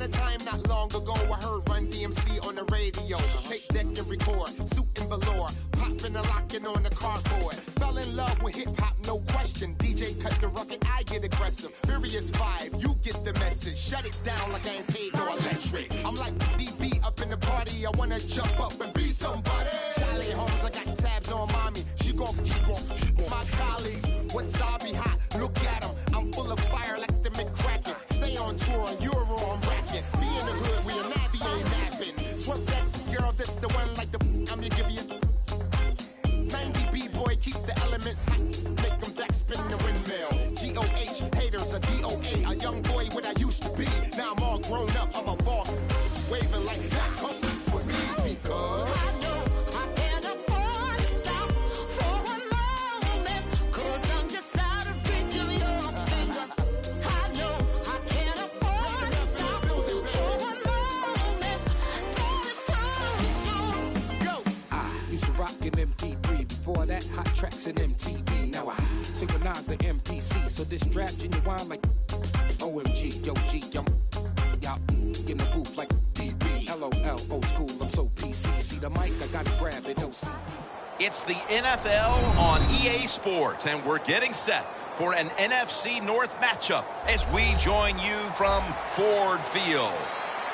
a time not long ago, I heard Run DMC on the radio. Take deck and record, suit and velour, popping and locking on the cardboard. Fell in love with hip-hop, no question. DJ cut the rugged, I get aggressive. Furious vibe, you get the message. Shut it down like I ain't paid no electric. I'm like DB up in the party, I wanna jump up and be somebody. Charlie Holmes, I got tabs on mommy. She gon' my colleagues. Wasabi hot, look at 'em. I'm full of fire like the McCracken. Stay on tour on Euro, I'm racking. Be in the hood where your navvy ain't napping. Twerk that girl, this the one like the I'm gonna give you 90 B-boy, keep the elements hot. Make them backspin the windmill. G-O-H, haters, a D-O-A. A young boy what I used to be. Now I'm all grown up, I'm a boss. Waving like that, come with me because rockin' MP3, before that hot tracks in MTV. Now I synchronize the MPC, so this strap genuine like OMG, yo G, y'all in the booth like DB. LOL, old school, I'm so PC. See the mic, I gotta grab it, OCD. It's the NFL on EA Sports, and we're getting set for an NFC North matchup as we join you from Ford Field.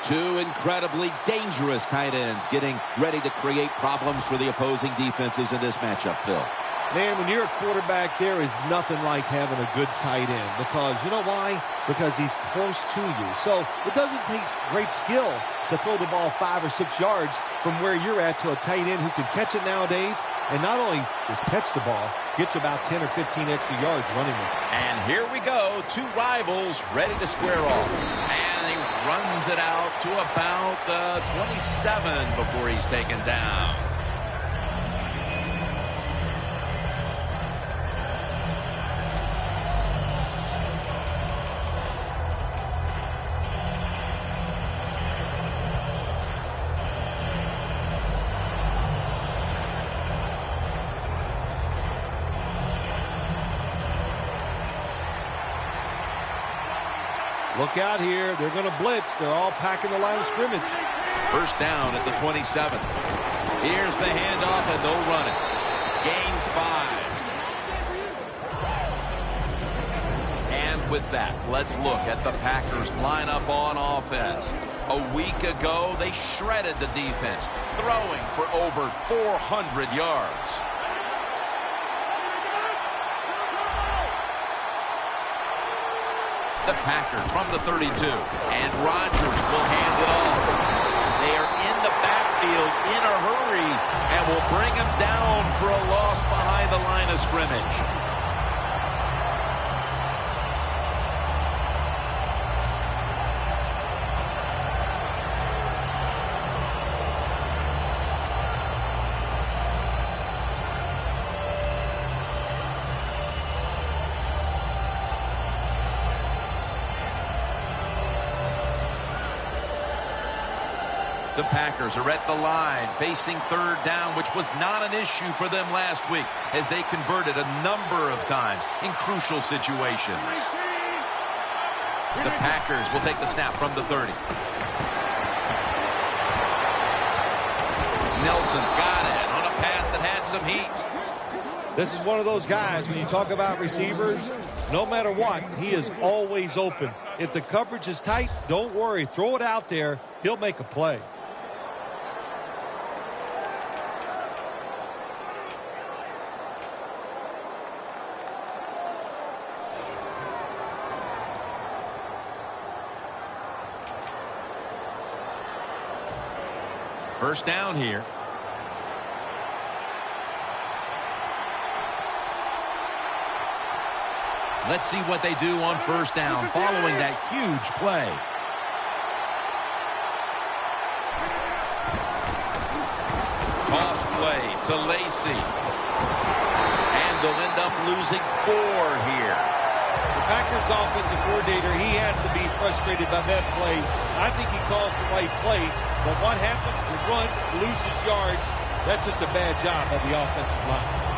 Two incredibly dangerous tight ends getting ready to create problems for the opposing defenses in this matchup, Phil. Man, when you're a quarterback, there is nothing like having a good tight end because, you know why? Because he's close to you. So it doesn't take great skill to throw the ball 5 or 6 yards from where you're at to a tight end who can catch it nowadays and not only just catch the ball, get you about 10 or 15 extra yards running with it. And here we go, two rivals ready to square off. And he runs it out to about the 27 before he's taken down. Look out here. They're going to blitz. They're all packing the line of scrimmage. First down at the 27. Here's the handoff, and they'll run it. Gains 5. And with that, let's look at the Packers lineup on offense. A week ago, they shredded the defense, throwing for over 400 yards. The Packers from the 32, and Rodgers will hand it off. They are in the backfield in a hurry and will bring him down for a loss behind the line of scrimmage. The Packers are at the line, facing third down, which was not an issue for them last week, as they converted a number of times in crucial situations. The Packers will take the snap from the 30. Nelson's got it on a pass that had some heat. This is one of those guys, when you talk about receivers, no matter what, he is always open. If the coverage is tight, don't worry. Throw it out there. He'll make a play. First down here. Let's see what they do on first down following that huge play. Toss play to Lacy. And they'll end up losing 4 here. The Packers offensive coordinator, he has to be frustrated by that play. I think he calls the right play. But what happens? The run loses yards. That's just a bad job by the offensive line.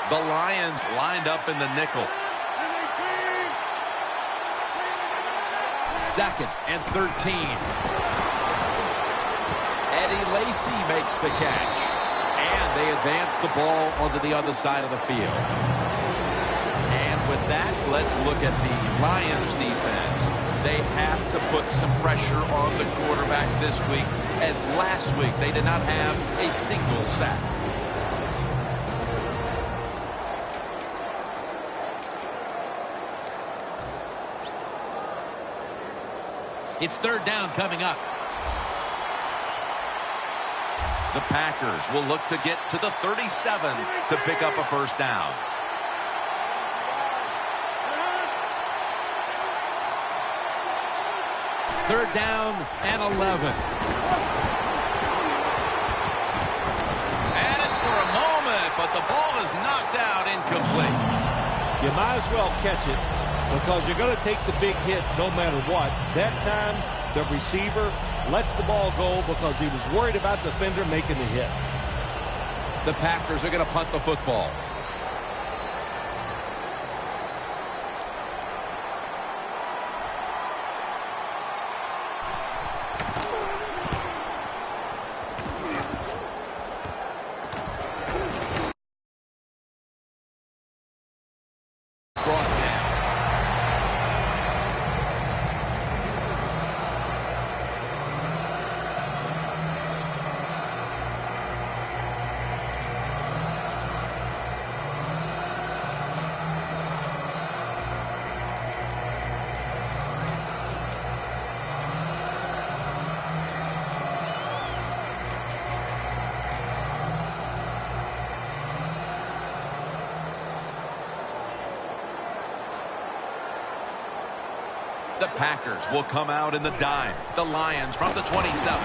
The Lions lined up in the nickel. 2nd and 13. Eddie Lacy makes the catch. And they advance the ball onto the other side of the field. And with that, let's look at the Lions defense. They have to put some pressure on the quarterback this week, as last week they did not have a single sack. It's 3rd down coming up. The Packers will look to get to the 37 to pick up a first down. Third down and 11. At it for a moment, but the ball is knocked out incomplete. You might as well catch it because you're going to take the big hit no matter what. That time, the receiver lets the ball go because he was worried about the defender making the hit. The Packers are going to punt the football. The Packers will come out in the dime. The Lions from the 27.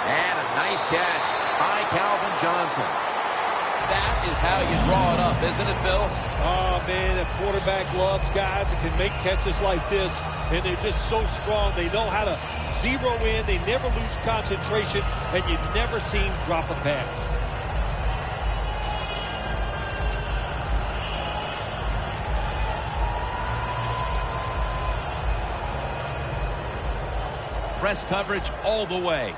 And a nice catch by Calvin Johnson. That is how you draw it up, isn't it, Bill? Oh, man, a quarterback loves guys that can make catches like this, and they're just so strong. They know how to zero in. They never lose concentration, and you never see him drop a pass. Press coverage all the way.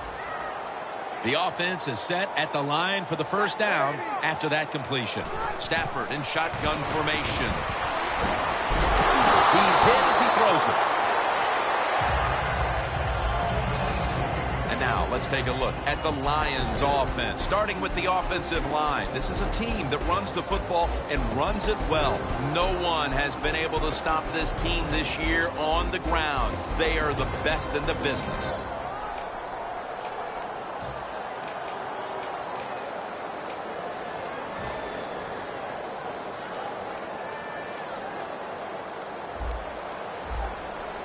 The offense is set at the line for the first down after that completion. Stafford in shotgun formation. He's hit as he throws it. And now let's take a look at the Lions offense, starting with the offensive line. This is a team that runs the football and runs it well. No one has been able to stop this team this year on the ground. They are the best in the business.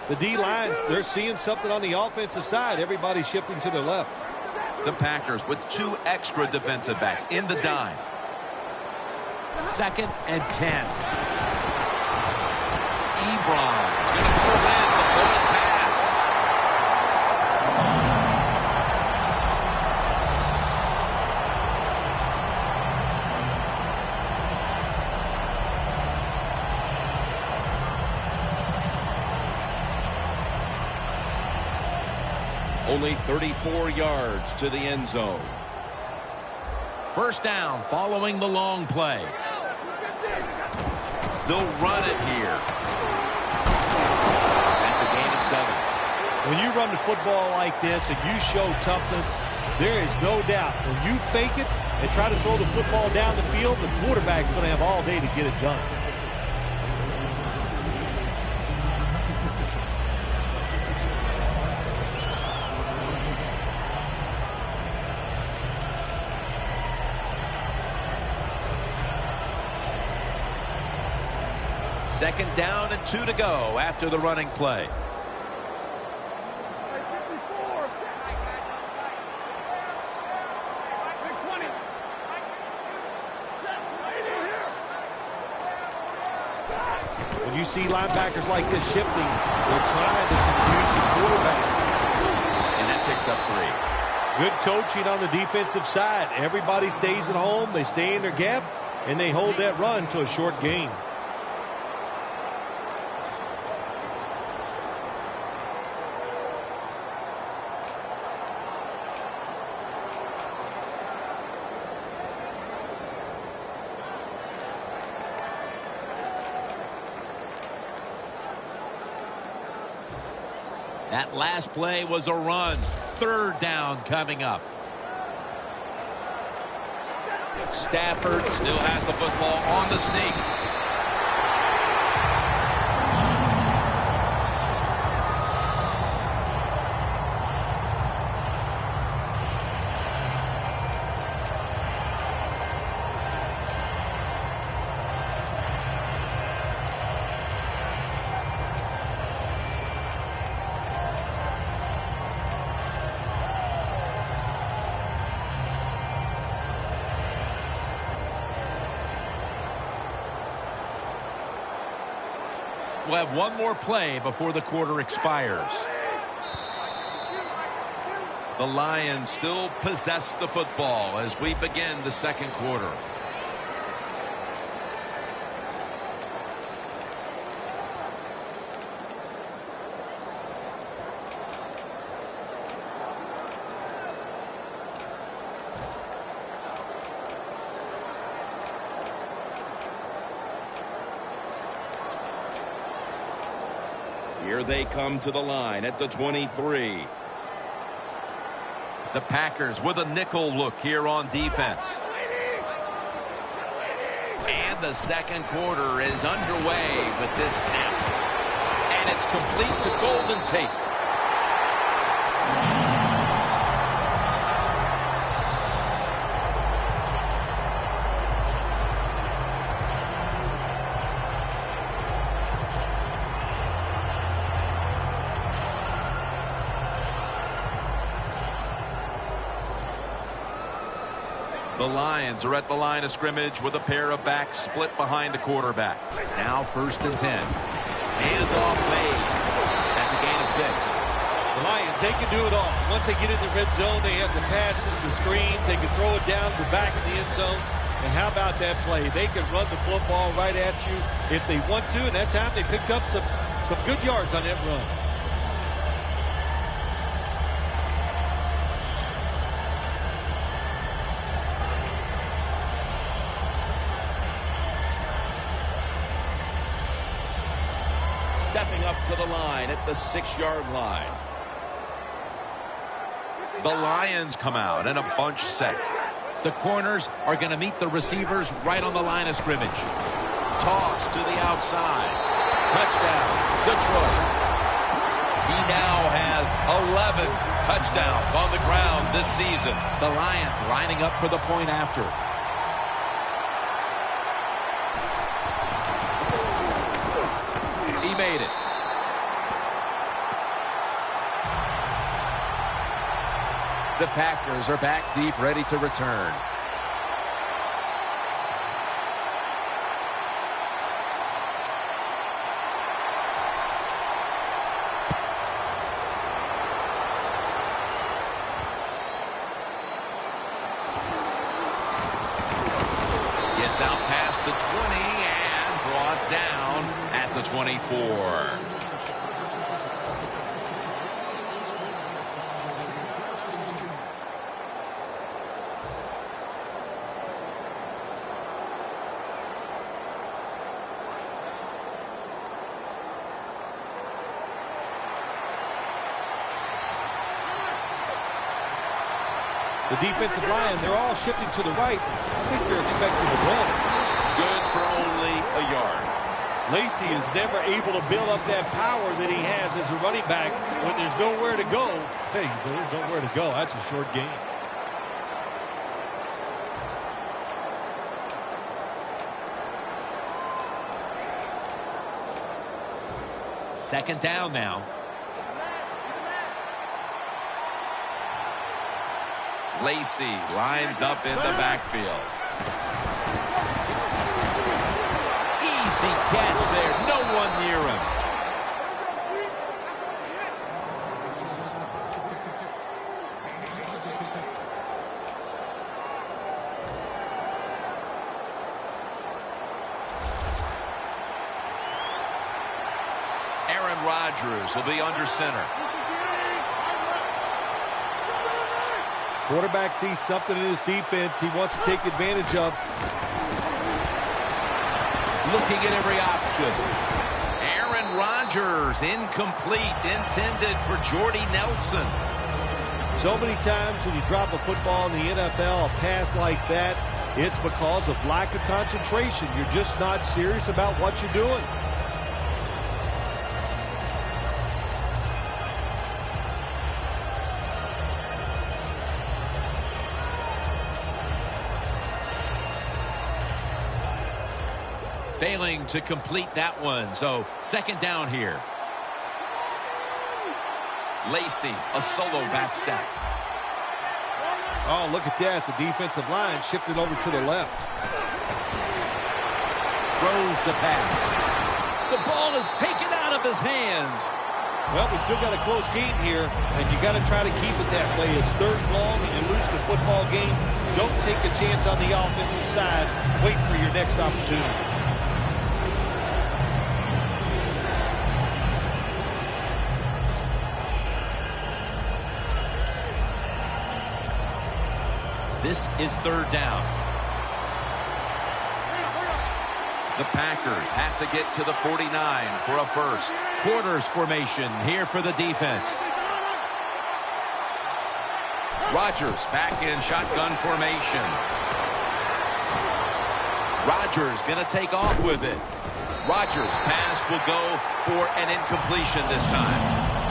The D-lines, they're seeing something on the offensive side. Everybody's shifting to their left. The Packers with 2 extra defensive backs in the dime. 2nd and 10. Ebron's going to pull in the bullet pass. Only 34 yards to the end zone. First down following the long play. They'll run it here. That's a gain of 7. When you run the football like this and you show toughness, there is no doubt when you fake it and try to throw the football down the field, the quarterback's going to have all day to get it done. Second down and 2 to go after the running play. When you see linebackers like this shifting, they're trying to confuse the quarterback. And that picks up 3. Good coaching on the defensive side. Everybody stays at home. They stay in their gap, and they hold that run to a short gain. That last play was a run. Third down coming up. Stafford still has the football on the sneak. We'll have one more play before the quarter expires. The Lions still possess the football as we begin the second quarter. Here they come to the line at the 23. The Packers with a nickel look here on defense. And the second quarter is underway with this snap. And it's complete to Golden Tate. The Lions are at the line of scrimmage with a pair of backs split behind the quarterback. Now 1st and 10. Handoff made. That's a gain of 6. The Lions, they can do it all. Once they get in the red zone, they have the passes, the screens. They can throw it down to the back of the end zone. And how about that play? They can run the football right at you if they want to. And that time they picked up some good yards on that run. Stepping up to the line at the 6-yard line. The Lions come out in a bunch set. The corners are going to meet the receivers right on the line of scrimmage. Toss to the outside. Touchdown, Detroit. He now has 11 touchdowns on the ground this season. The Lions lining up for the point after. He made it. The Packers are back deep, ready to return. Gets out past the 20 and brought down at the 24. The defensive line, they're all shifting to the right. I think they're expecting to run. Good for only a yard. Lacy is never able to build up that power that he has as a running back when there's nowhere to go. Hey, there's nowhere to go. That's a short gain. Second down now. Lacy lines up in the backfield. Easy catch there. No one near him. Rodgers will be under center. Quarterback sees something in his defense he wants to take advantage of. Looking at every option. Aaron Rodgers, incomplete, intended for Jordy Nelson. So many times when you drop a football in the NFL, a pass like that, it's because of lack of concentration. You're just not serious about what you're doing. Failing to complete that one, so second down here. Lacy, a solo back sack. Oh, look at that. The defensive line shifted over to the left. Throws the pass. The ball is taken out of his hands. Well, we still got a close game here, and you got to try to keep it that way. It's third and long, and you're losing the football game. Don't take a chance on the offensive side. Wait for your next opportunity. This is third down. The Packers have to get to the 49 for a first. Quarters formation here for the defense. Rodgers back in shotgun formation. Rodgers going to take off with it. Rodgers' pass will go for an incompletion this time.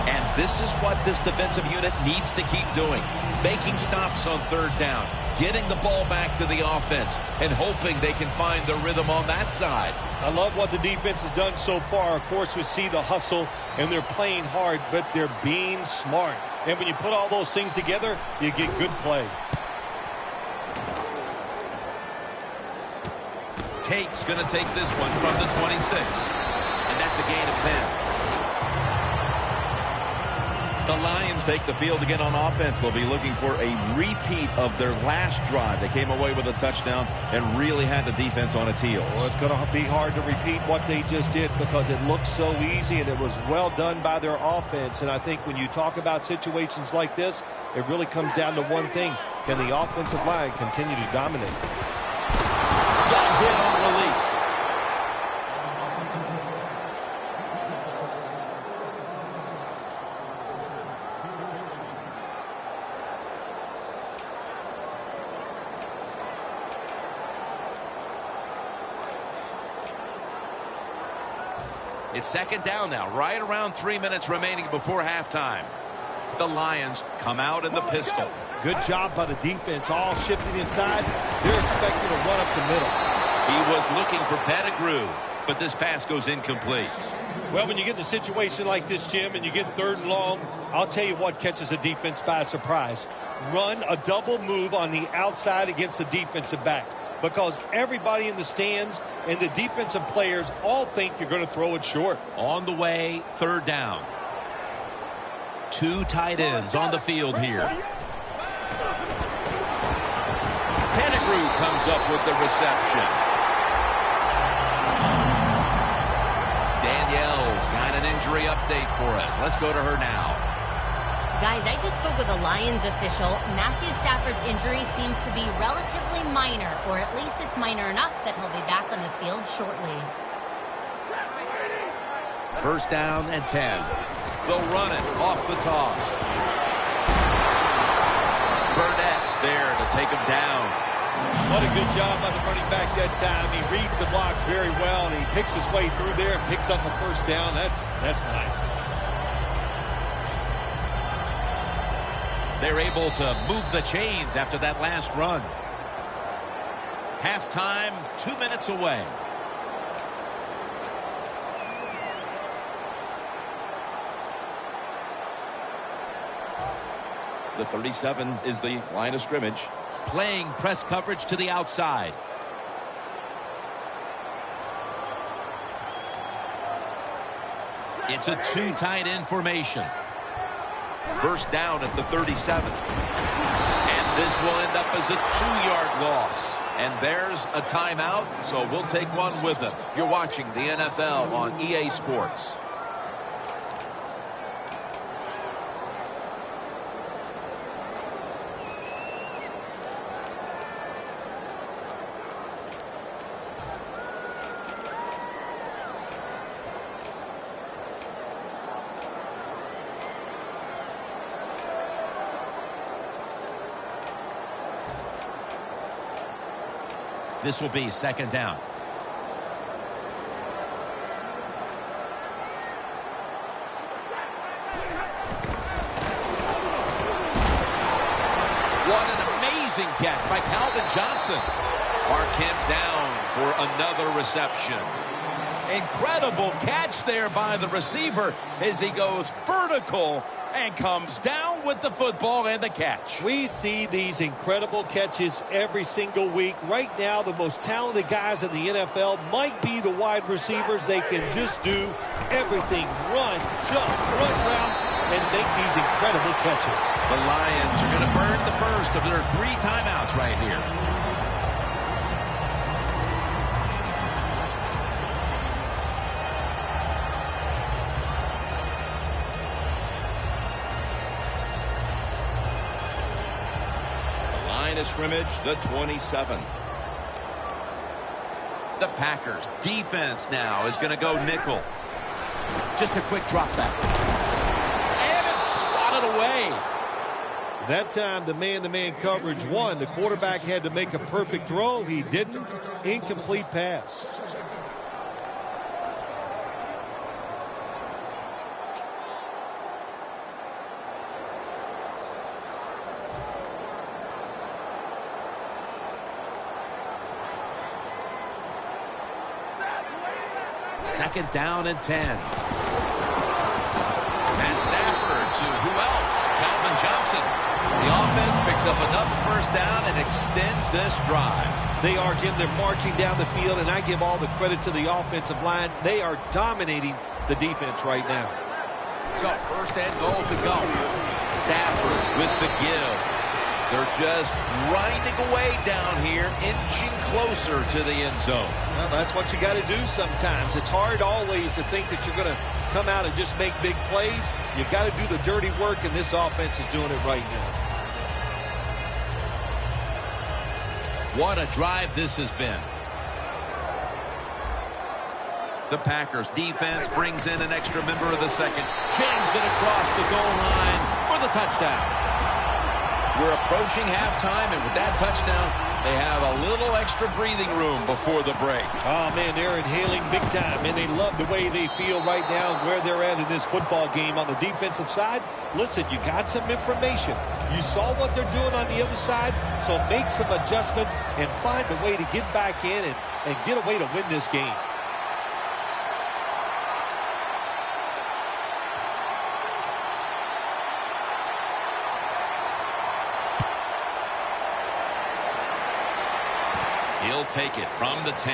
And this is what this defensive unit needs to keep doing. Making stops on third down. Getting the ball back to the offense. And hoping they can find the rhythm on that side. I love what the defense has done so far. Of course, we see the hustle, and they're playing hard, but they're being smart. And when you put all those things together, you get good play. Tate's going to take this one from the 26. And that's a gain of 10. The Lions take the field again on offense. They'll be looking for a repeat of their last drive. They came away with a touchdown and really had the defense on its heels. Well, it's going to be hard to repeat what they just did because it looked so easy and it was well done by their offense. And I think when you talk about situations like this, it really comes down to one thing. Can the offensive line continue to dominate? Got hit on release. It's second down now, right around 3 minutes remaining before halftime. The Lions come out in the pistol. Good job by the defense, all shifting inside. They're expecting to run up the middle. He was looking for Pettigrew, but this pass goes incomplete. Well, when you get in a situation like this, Jim, and you get third and long, I'll tell you what catches a defense by surprise. Run a double move on the outside against the defensive back. Because everybody in the stands and the defensive players all think you're going to throw it short. On the way, third down. Two tight ends on the field here. Pettigrew comes up with the reception. Danielle's got an injury update for us. Let's go to her now. Guys, I just spoke with a Lions official. Matthew Stafford's injury seems to be relatively minor, or at least it's minor enough that he'll be back on the field shortly. First down and 10. They'll run it off the toss. Burnett's there to take him down. What a good job by the running back that time. He reads the blocks very well, and he picks his way through there and picks up a first down. That's nice. They're able to move the chains after that last run. Halftime, 2 minutes away. The 37 is the line of scrimmage. Playing press coverage to the outside. It's a two tight end formation. First down at the 37. And this will end up as a 2-yard loss. And there's a timeout, so we'll take one with them. You're watching the NFL on EA Sports. This will be second down. What an amazing catch by Calvin Johnson. Mark him down for another reception. Incredible catch there by the receiver as he goes vertical and comes down with the football and the catch. We see these incredible catches every single week. Right now, the most talented guys in the NFL might be the wide receivers. They can just do everything. Run, jump, run routes, and make these incredible catches. The Lions are going to burn the first of their 3 timeouts right here. Scrimmage, the 27. The Packers defense now is going to go nickel. Just a quick drop back. And it's swatted away. That time, the man-to-man coverage won. The quarterback had to make a perfect throw. He didn't. Incomplete pass. Second down and 10. Matt Stafford to who else? Calvin Johnson. The offense picks up another first down and extends this drive. They are, Jim. They're marching down the field, and I give all the credit to the offensive line. They are dominating the defense right now. So first and goal to go. Stafford with the give. They're just grinding away down here, inching closer to the end zone. Well, that's what you got to do sometimes. It's hard always to think that you're going to come out and just make big plays. You got to do the dirty work, and this offense is doing it right now. What a drive this has been. The Packers defense brings in an extra member of the second. Jams it across the goal line for the touchdown. We're approaching halftime, and with that touchdown, they have a little extra breathing room before the break. Oh, man, they're inhaling big time, and they love the way they feel right now where they're at in this football game. On the defensive side, listen, you got some information. You saw what they're doing on the other side, so make some adjustments and find a way to get back in and get a way to win this game. He'll take it from the 10.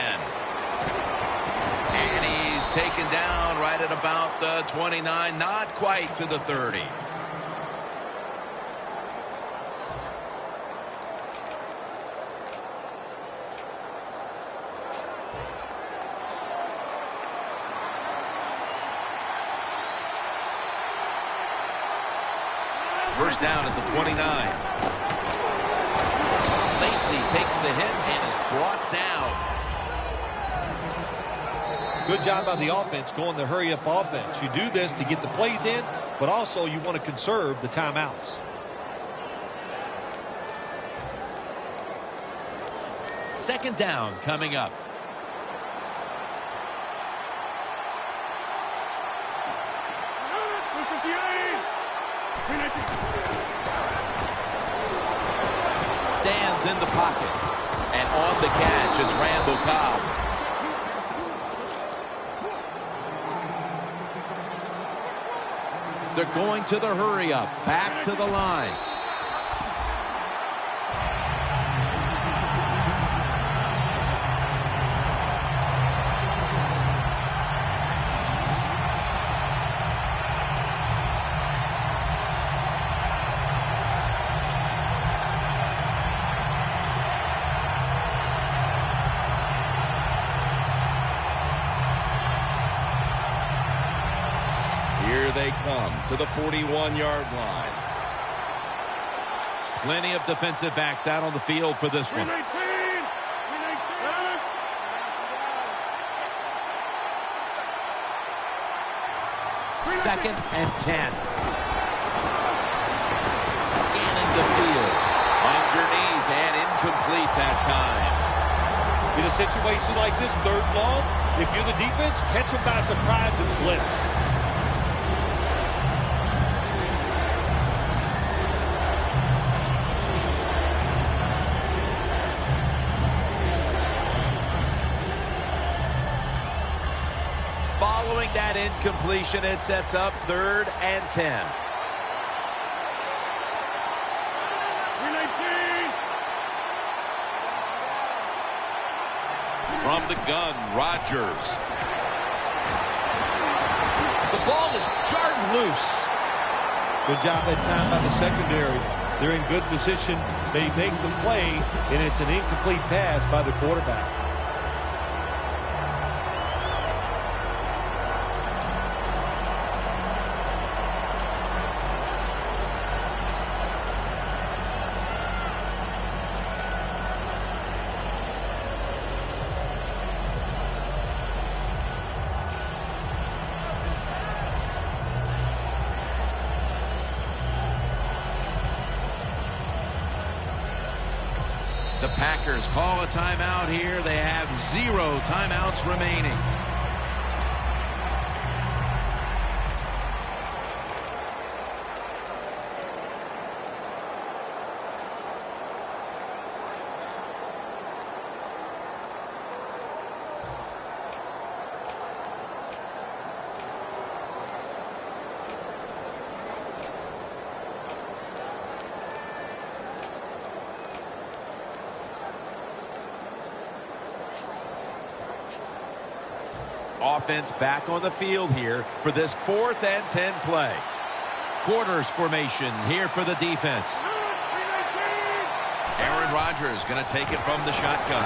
And he's taken down right at about the 29, not quite to the 30. First down at the 29. Takes the hit and is brought down. Good job by the offense going the hurry-up offense. You do this to get the plays in, but also you want to conserve the timeouts. Second down coming up. Stands in the pocket. And on the catch is Randall Cobb. They're going to the hurry-up. Back to the line. They come to the 41-yard line. Plenty of defensive backs out on the field for this one. Second and 10. Scanning the field. Underneath and incomplete that time. In a situation like this, third long, if you're the defense, catch them by surprise and blitz. Following that incompletion, it sets up 3rd and 10. From the gun, Rodgers. The ball is jarred loose. Good job that time by the secondary. They're in good position. They make the play, and it's an incomplete pass by the quarterback. The Packers call a timeout here. They have 0 timeouts remaining. Offense back on the field here for this 4th and 10 play. Quarters formation here for the defense. Aaron Rodgers going to take it from the shotgun.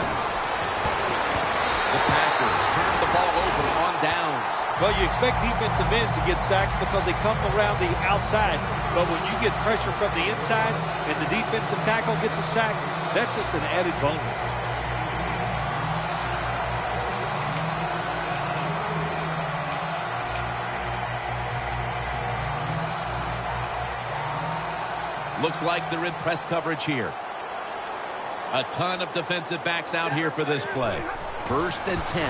The Packers turn the ball over on downs. Well, you expect defensive ends to get sacks because they come around the outside. But when you get pressure from the inside and the defensive tackle gets a sack, that's just an added bonus. Looks like they're in press coverage here. A ton of defensive backs out here for this play. 1st and 10.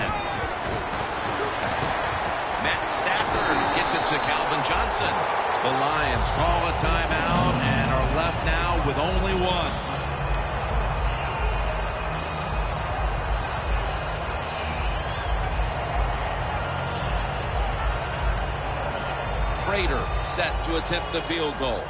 Matt Stafford gets it to Calvin Johnson. The Lions call a timeout and are left now with only one. Prater set to attempt the field goal.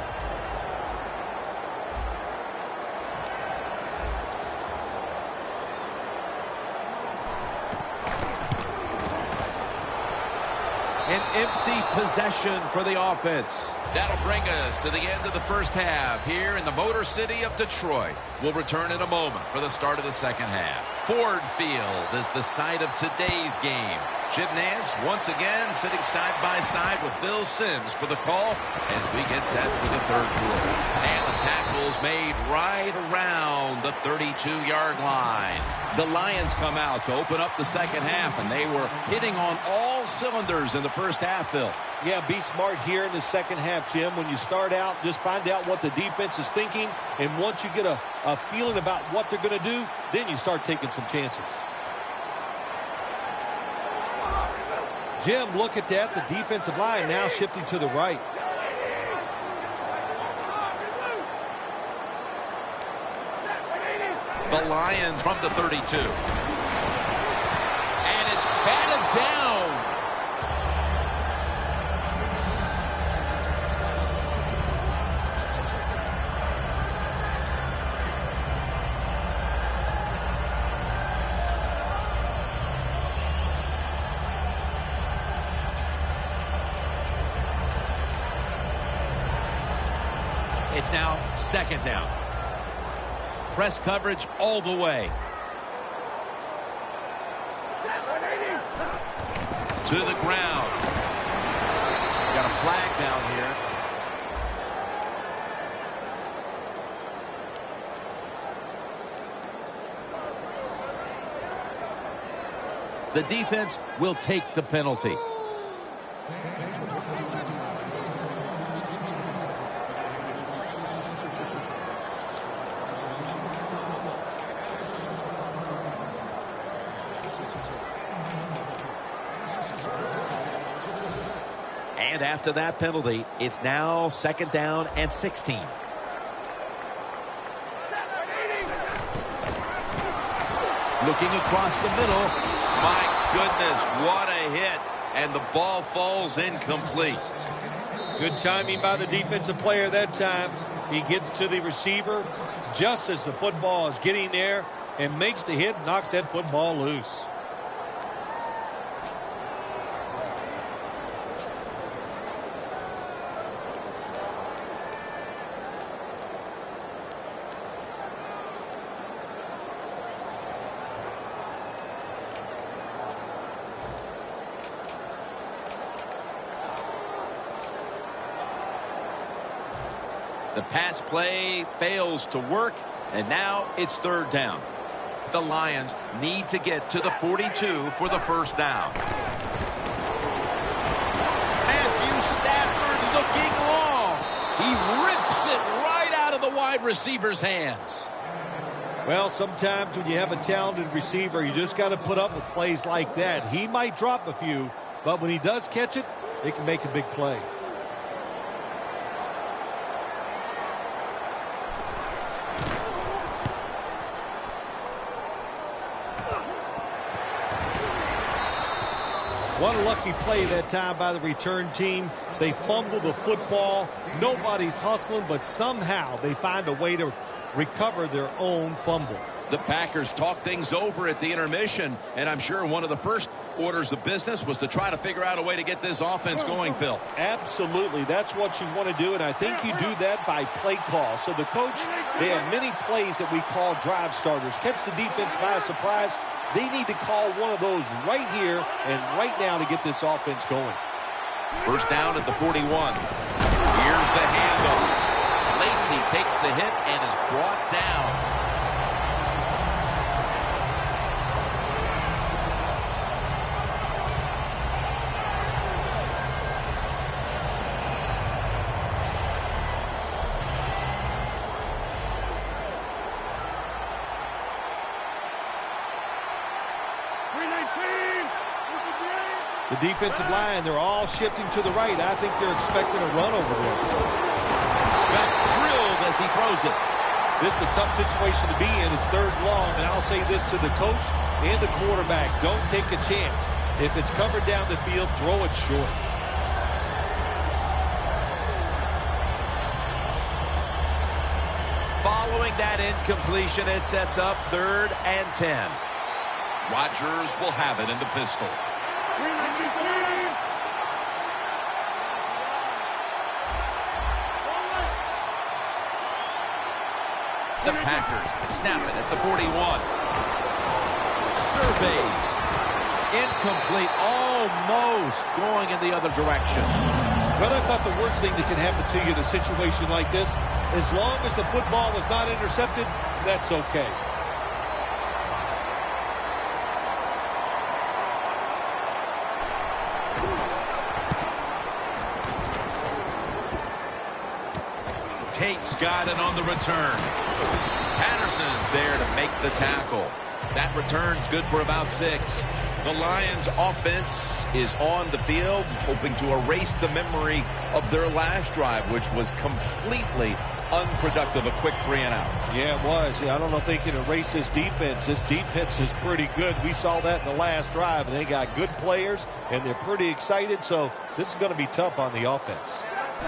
An empty possession for the offense. That'll bring us to the end of the first half here in the Motor City of Detroit. We'll return in a moment for the start of the second half. Ford Field is the site of today's game. Jim Nance once again sitting side by side with Phil Simms for the call as we get set for the third quarter. And the tackle's made right around the 32-yard line. The Lions come out to open up the second half, and they were hitting on all cylinders in the first half, Phil. Yeah, be smart here in the second half, Jim. When you start out, just find out what the defense is thinking, and once you get a feeling about what they're going to do, then you start taking some chances. Jim, look at that. The defensive line now shifting to the right. The Lions from the 32. And it's batted down. It's now 2nd down. Press coverage all the way. To the ground. Got a flag down here. The defense will take the penalty. And after that penalty, it's now 2nd down and 16. Looking across the middle. My goodness, what a hit. And the ball falls incomplete. Good timing by the defensive player that time. He gets to the receiver just as the football is getting there and makes the hit, knocks that football loose. The pass play fails to work, and now it's 3rd down. The Lions need to get to the 42 for the 1st down. Matthew Stafford looking long. He rips it right out of the wide receiver's hands. Well, sometimes when you have a talented receiver, you just got to put up with plays like that. He might drop a few, but when he does catch it, it can make a big play. What a lucky play that time by the return team. They fumble the football. Nobody's hustling, but somehow they find a way to recover their own fumble. The Packers talked things over at the intermission, and I'm sure one of the first orders of business was to try to figure out a way to get this offense going, Phil. Absolutely. That's what you want to do, and I think you do that by play call. So the coach, they have many plays that we call drive starters. Catch the defense by surprise. They need to call one of those right here and right now to get this offense going. 1st down at the 41. Here's the handoff. Lacey takes the hit and is brought down. The defensive line, they're all shifting to the right. I think they're expecting a run over there. Got drilled as he throws it. This is a tough situation to be in. It's 3rd long, and I'll say this to the coach and the quarterback. Don't take a chance. If it's covered down the field, throw it short. Following that incompletion, it sets up 3rd and 10. Rodgers will have it in the pistol. The Packers snap it at the 41. Surveys. Incomplete. Almost going in the other direction. Well, that's not the worst thing that can happen to you in a situation like this. As long as the football was not intercepted, that's okay. Tate's got it on the return. Patterson's there to make the tackle. That return's good for about 6. The Lions offense is on the field, hoping to erase the memory of their last drive, which was completely unproductive, a quick 3 and out. Yeah, it was. I don't know if they can erase this defense. This defense is pretty good. We saw that in the last drive, and they got good players, and they're pretty excited, so this is going to be tough on the offense.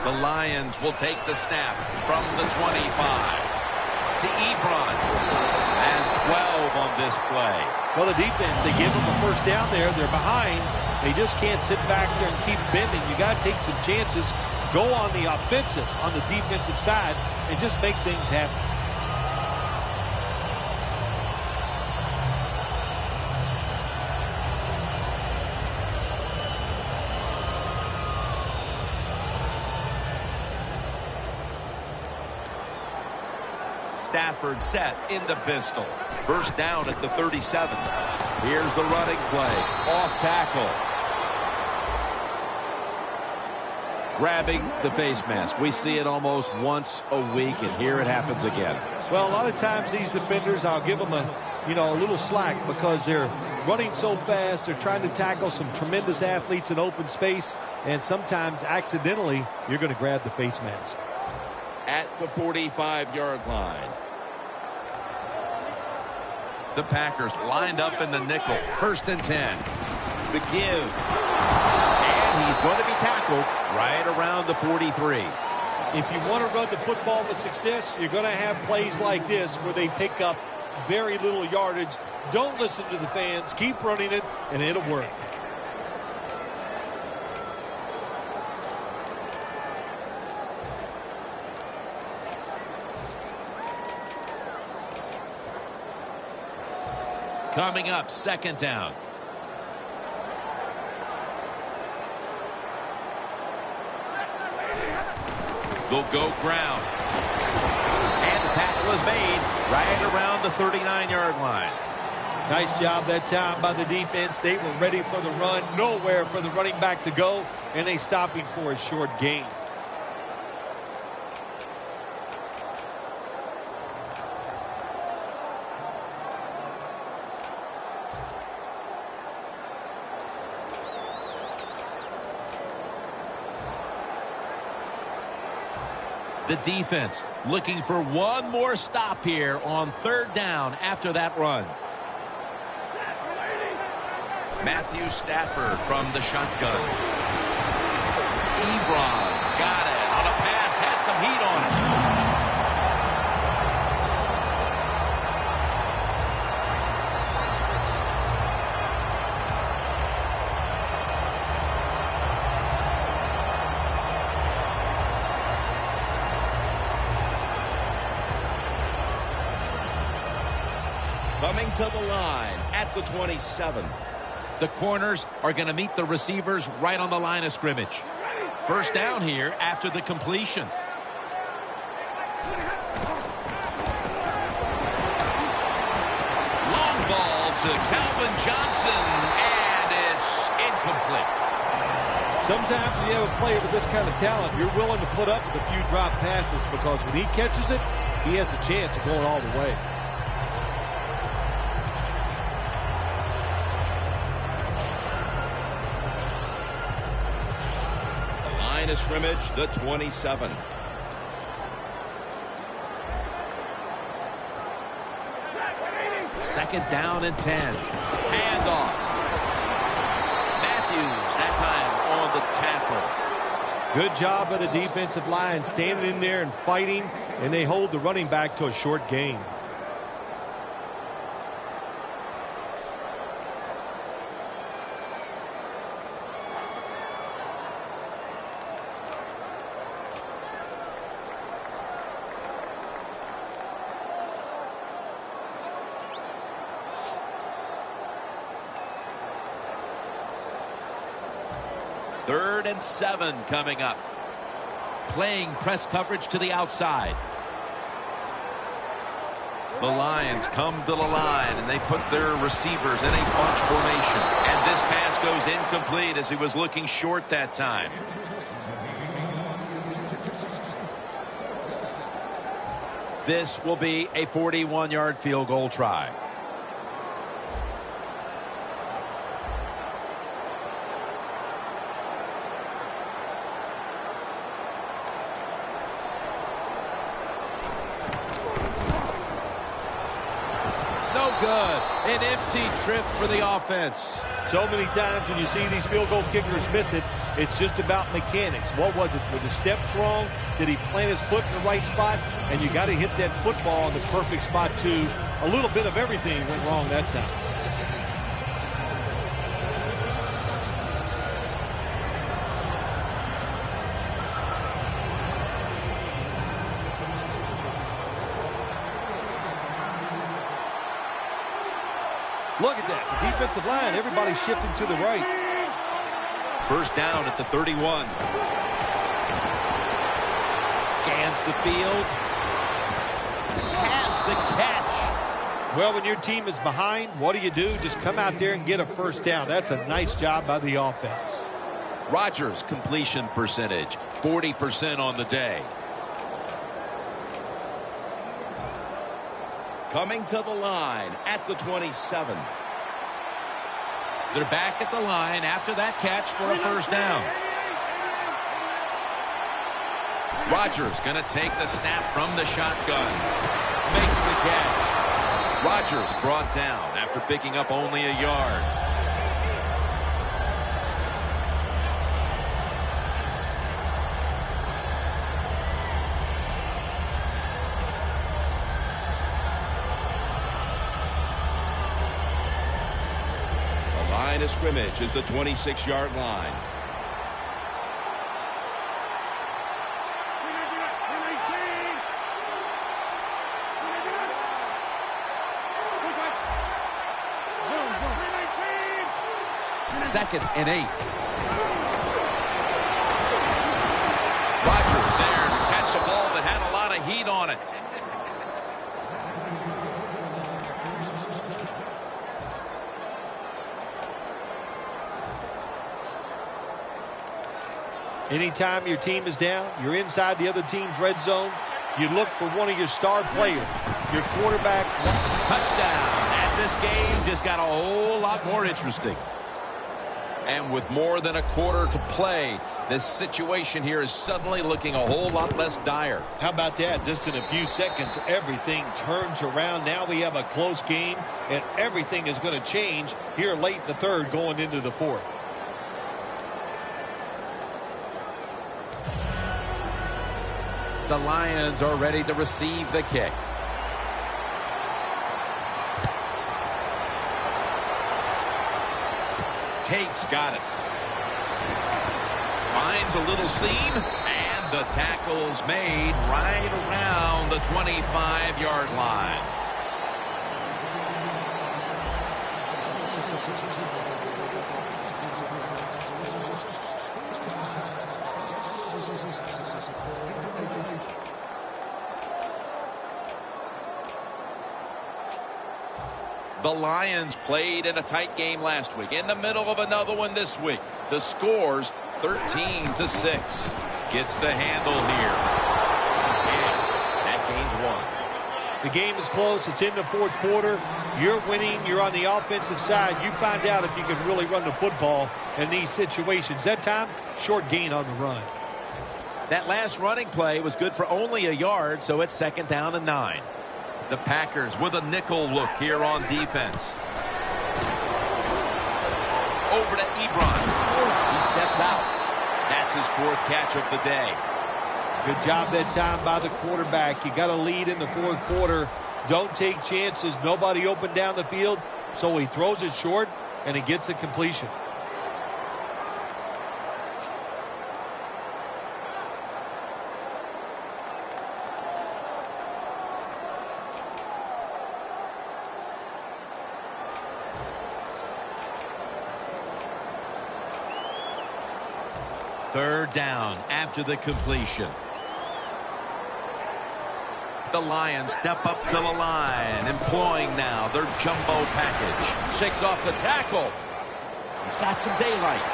The Lions will take the snap from the 25 to Ebron. Has 12 on this play. Well, the defense, they give them a 1st down there. They're behind. They just can't sit back there and keep bending. You got to take some chances. Go on the offensive, on the defensive side, and just make things happen. Stafford set in the pistol. 1st down at the 37. Here's the running play. Off tackle. Grabbing the face mask. We see it almost once a week, and here it happens again. Well, a lot of times these defenders, I'll give them a little slack because they're running so fast. They're trying to tackle some tremendous athletes in open space, and sometimes accidentally you're going to grab the face mask. At the 45-yard line. The Packers lined up in the nickel. 1st and 10. The give. And he's going to be tackled right around the 43. If you want to run the football with success, you're going to have plays like this where they pick up very little yardage. Don't listen to the fans. Keep running it, and it'll work. Coming up, 2nd down. They'll go ground. And the tackle is made right around the 39-yard line. Nice job that time by the defense. They were ready for the run. Nowhere for the running back to go, and they stopping for a short gain. The defense looking for one more stop here on 3rd down after that run. Matthew Stafford from the shotgun. Ebron's got it on a pass, had some heat on it. Coming to the line at the 27. The corners are going to meet the receivers right on the line of scrimmage. 1st down here after the completion. Long ball to Calvin Johnson, and it's incomplete. Sometimes when you have a player with this kind of talent, you're willing to put up with a few drop passes because when he catches it, he has a chance of going all the way. Line of scrimmage, the 27. Second down and 10. Handoff. Matthews, that time on the tackle. Good job by the defensive line standing in there and fighting, and they hold the running back to a short gain. Third and 7 coming up. Playing press coverage to the outside. The Lions come to the line, and they put their receivers in a bunch formation. And this pass goes incomplete as he was looking short that time. This will be a 41-yard field goal try. Good. An empty trip for the offense. So many times when you see these field goal kickers miss it, it's just about mechanics. What was it? Were the steps wrong? Did he plant his foot in the right spot? And you got to hit that football in the perfect spot, too. A little bit of everything went wrong that time. Look at that. The defensive line, everybody's shifting to the right. 1st down at the 31. Scans the field. Has the catch. Well, when your team is behind, what do? Just come out there and get a 1st down. That's a nice job by the offense. Rodgers' completion percentage, 40% on the day. Coming to the line at the 27. They're back at the line after that catch for a first down. Rodgers going to take the snap from the shotgun. Makes the catch. Rodgers brought down after picking up only a yard. The line of scrimmage is the 26-yard line. Second and 8. Rodgers there to catch a ball that had a lot of heat on it. Anytime your team is down, you're inside the other team's red zone, you look for one of your star players, your quarterback. Touchdown. And this game just got a whole lot more interesting. And with more than a quarter to play, this situation here is suddenly looking a whole lot less dire. How about that? Just in a few seconds, everything turns around. Now we have a close game, and everything is going to change here late in the third going into the fourth. The Lions are ready to receive the kick. Tate's got it. Finds a little seam, and the tackle's made right around the 25-yard line. The Lions played in a tight game last week. In the middle of another one this week. The score's 13-6. Gets the handle here. And that gains 1. The game is close. It's in the fourth quarter. You're winning. You're on the offensive side. You find out if you can really run the football in these situations. That time, short gain on the run. That last running play was good for only a yard, so it's 2nd down and 9. The Packers with a nickel look here on defense. Over to Ebron. He steps out. That's his 4th catch of the day. Good job that time by the quarterback. You got a lead in the fourth quarter. Don't take chances. Nobody open down the field. So he throws it short, and he gets a completion. Third down after the completion. The Lions step up to the line, employing now their jumbo package. Shakes off the tackle. He's got some daylight.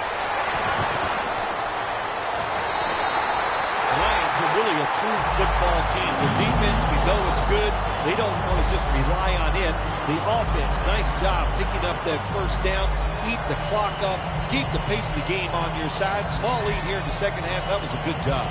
The Lions are really a true football team. The defense, we know it's good. They don't want to just rely on it. The offense, nice job picking up that first down. Eat the clock up. Keep the pace of the game on your side. Small lead here in the second half. That was a good job.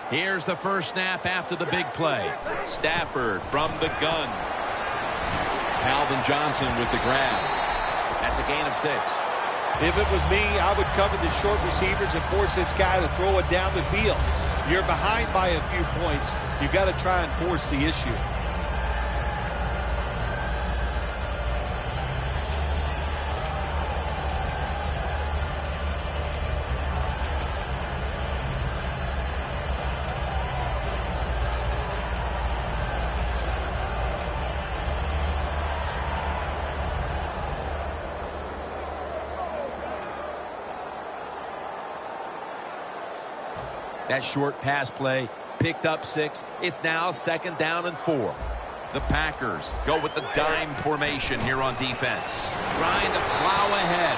Here's the first snap after the big play. Stafford from the gun. Calvin Johnson with the grab. That's a gain of 6. If it was me, I would cover the short receivers and force this guy to throw it down the field. You're behind by a few points. You've got to try and force the issue. That short pass play picked up 6. It's now 2nd down and 4. The Packers go with the dime formation here on defense, trying to plow ahead.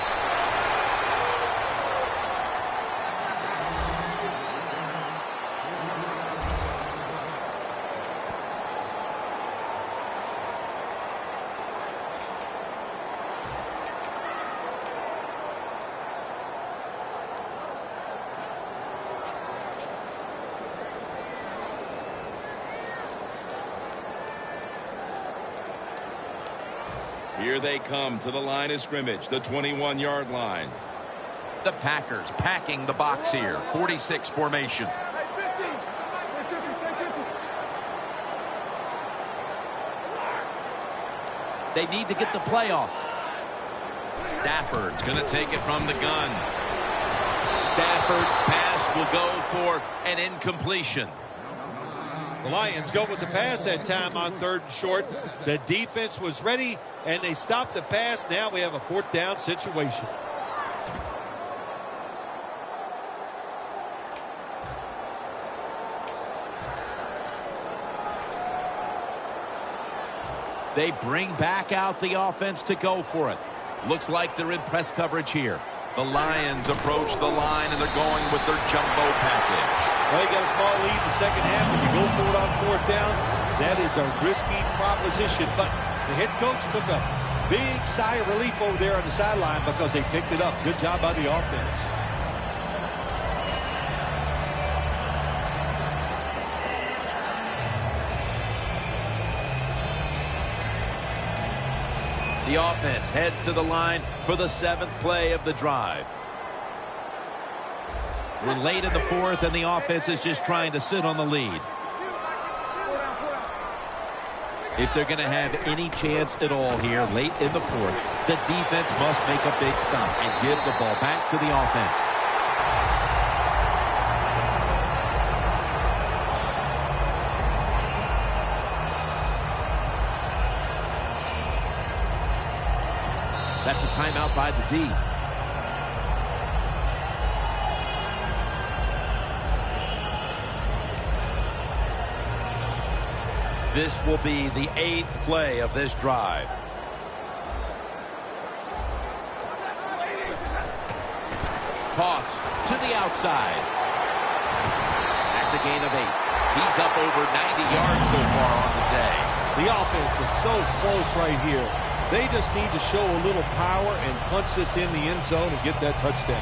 Here they come to the line of scrimmage, the 21-yard line. The Packers packing the box here, 46 formation. They need to get the play off. Stafford's going to take it from the gun. Stafford's pass will go for an incompletion. The Lions go with the pass that time on 3rd and short. The defense was ready, and they stopped the pass. Now we have a 4th down situation. They bring back out the offense to go for it. Looks like they're in press coverage here. The Lions approach the line, and they're going with their jumbo package. Well, you got a small lead in the second half. If you go for it on 4th down, that is a risky proposition. But the head coach took a big sigh of relief over there on the sideline because they picked it up. Good job by the offense. The offense heads to the line for the 7th play of the drive. We're late in the 4th, and the offense is just trying to sit on the lead. If they're going to have any chance at all here late in the 4th, the defense must make a big stop and give the ball back to the offense. That's a timeout by the D. This will be the 8th play of this drive. Toss to the outside. That's a gain of 8. He's up over 90 yards so far on the day. The offense is so close right here. They just need to show a little power and punch this in the end zone and get that touchdown.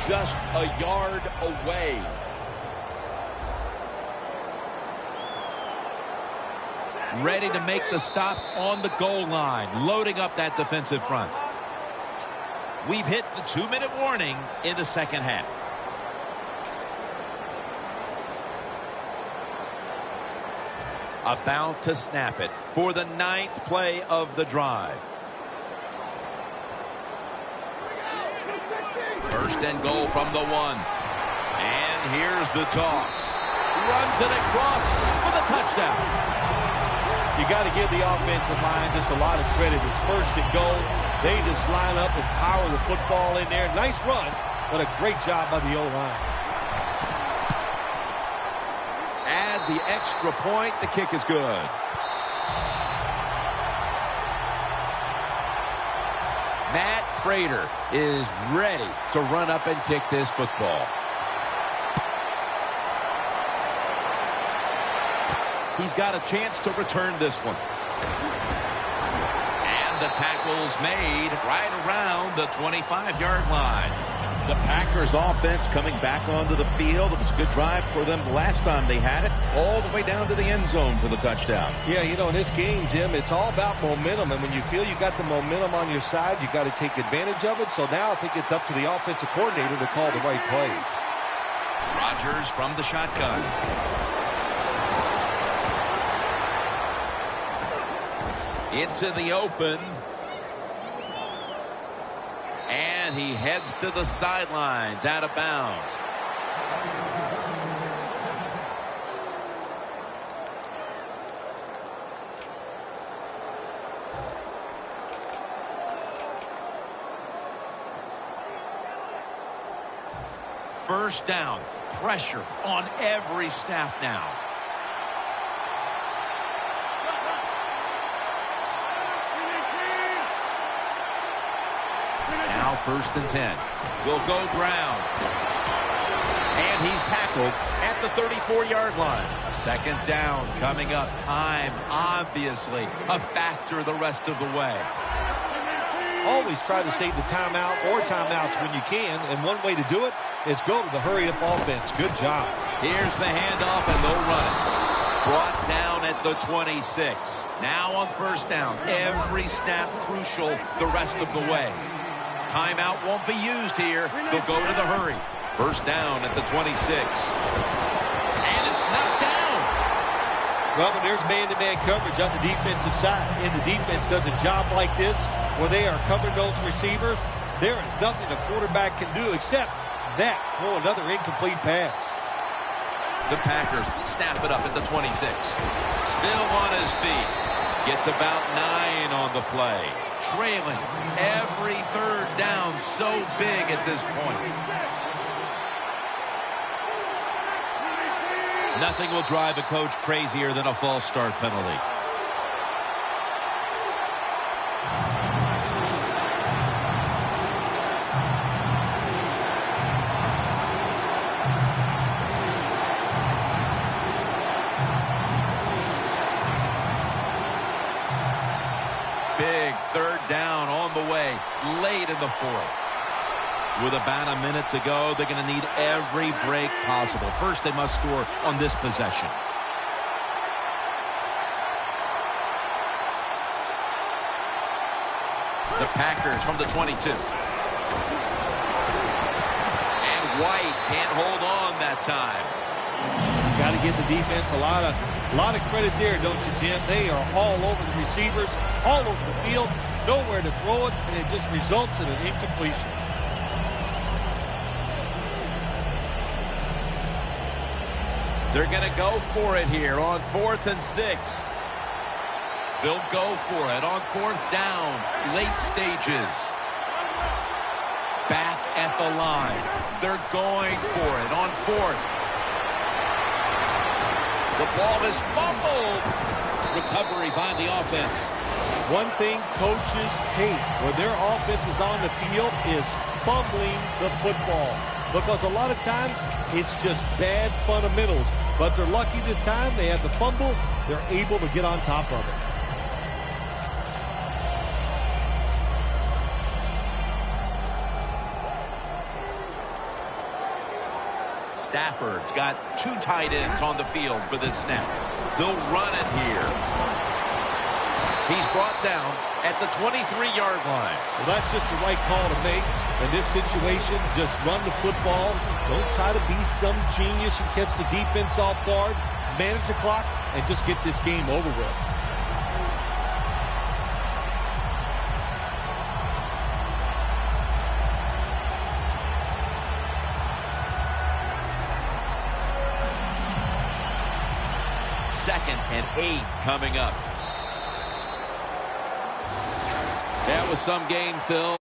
Just a yard away. Ready to make the stop on the goal line, loading up that defensive front. We've hit the 2-minute warning in the second half. About to snap it for the 9th play of the drive. 1st and goal from the 1. And here's the toss. Runs it across for the touchdown. You got to give the offensive line just a lot of credit. It's 1st and goal. They just line up and power the football in there. Nice run, but a great job by the O-line. Add the extra point. The kick is good. Matt Prater is ready to run up and kick this football. He's got a chance to return this one. And the tackle's made right around the 25-yard line. The Packers offense coming back onto the field. It was a good drive for them the last time they had it, all the way down to the end zone for the touchdown. Yeah, you know, in this game, Jim, it's all about momentum. And when you feel you got the momentum on your side, you got to take advantage of it. So now I think it's up to the offensive coordinator to call the right plays. Rodgers from the shotgun. Into the open. And he heads to the sidelines, out of bounds. first down. Pressure on every snap now. Now 1st and 10. Will go ground. And he's tackled at the 34-yard line. 2nd down coming up. Time, obviously, a factor the rest of the way. Always try to save the timeout or timeouts when you can, and one way to do it is go to the hurry-up offense. Good job. Here's the handoff, and they'll run it. Brought down at the 26. Now on 1st down. Every snap crucial the rest of the way. Timeout won't be used here. They'll go to the hurry. 1st down at the 26. And it's knocked down. Well, when there's man-to-man coverage on the defensive side, and the defense does a job like this where they are covering those receivers, there is nothing a quarterback can do except that, throw another incomplete pass. The Packers snap it up at the 26. Still on his feet. Gets about 9 on the play. Trailing every 3rd down, so big at this point. Nothing will drive a coach crazier than a false start penalty. Big 3rd down on the way, late in the 4th. With about a minute to go, they're going to need every break possible. First, they must score on this possession. The Packers from the 22. And White can't hold on that time. Got to give the defense a lot of credit there, don't you, Jim? They are all over the receivers, all over the field, nowhere to throw it, and it just results in an incompletion. They're going to go for it here on 4th and 6. They'll go for it on 4th down, late stages. Back at the line. They're going for it on 4th. The ball is fumbled. Recovery by the offense. One thing coaches hate when their offense is on the field is fumbling the football. Because a lot of times, it's just bad fundamentals. But they're lucky this time. They have the fumble. They're able to get on top of it. Stafford's got 2 tight ends on the field for this snap. They'll run it here. He's brought down at the 23-yard line. Well, that's just the right call to make. In this situation, just run the football. Don't try to be some genius and catch the defense off guard. Manage the clock and just get this game over with. Second and 8 coming up. That was some game, Phil.